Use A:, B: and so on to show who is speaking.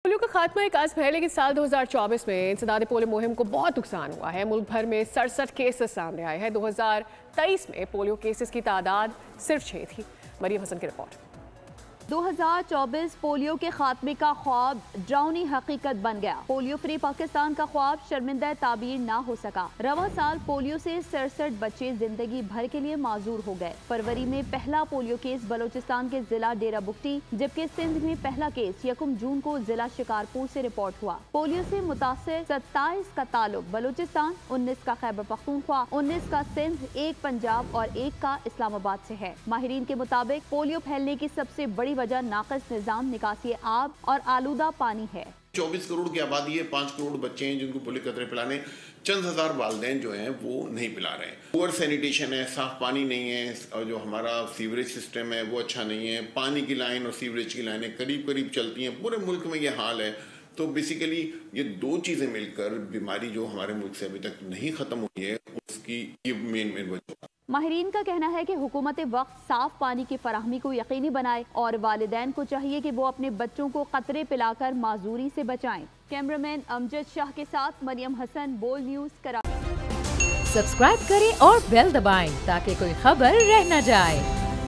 A: Polio का खात्मा एक आज है, लेकिन साल 2024 में इंसदाद पोलियो मुहिम को बहुत नुकसान हुआ है। मुल्क भर में 67 केसेस सामने आए हैं। 2023 में पोलियो केसेस की तादाद सिर्फ 6 थी। मरियम हसन की रिपोर्ट।
B: 2024 पोलियो के खात्मे का ख्वाब ड्राउनी हकीकत बन गया। पोलियो फ्री पाकिस्तान का ख्वाब शर्मिंदा ताबीर ना हो सका। रवा साल पोलियो से 67 बच्चे जिंदगी भर के लिए माजूर हो गए। फरवरी में पहला पोलियो केस बलोचिस्तान के जिला डेरा बुगटी, जबकि सिंध में पहला केस 1 जून को जिला शिकारपुर से रिपोर्ट हुआ। पोलियो से मुतासिर 27 का ताल्लुक बलोचिस्तान, 19 का खैबर पख्तूनख्वा, 19 का सिंध, 1 पंजाब और 1 का इस्लामाबाद से है। माहिरीन के मुताबिक पोलियो फैलने की सबसे बड़ी वजह नाक़िस निज़ाम निकासी आब और आलूदा पानी है।
C: 24 करोड़ की आबादी है, 5 करोड़ बच्चे हैं जिनको पोलियो कतरे पिलाने, चंद हजार वालिदैन जो हैं वो नहीं पिला रहे हैं। पुअर सैनिटेशन है, साफ पानी नहीं है, और जो हमारा सीवरेज सिस्टम है वो अच्छा नहीं है। पानी की लाइन और सीवरेज की लाइनें करीब करीब चलती हैं। पूरे मुल्क में ये हाल है। तो बेसिकली ये दो चीज़ें मिलकर बीमारी जो हमारे मुल्क से अभी तक नहीं ख़त्म हुई है उसकी ये मेन वजह है।
B: माहिरीन का कहना है कि हुकूमत वक्त साफ पानी की फराहमी को यकीनी बनाए और वालिदैन को चाहिए कि वो अपने बच्चों को कतरे पिलाकर माजूरी से बचाएं। कैमरामैन अमजद शाह के साथ मरियम हसन, बोल न्यूज़, कराची।
D: सब्सक्राइब करें और बेल दबाएं ताकि कोई खबर रह न जाए।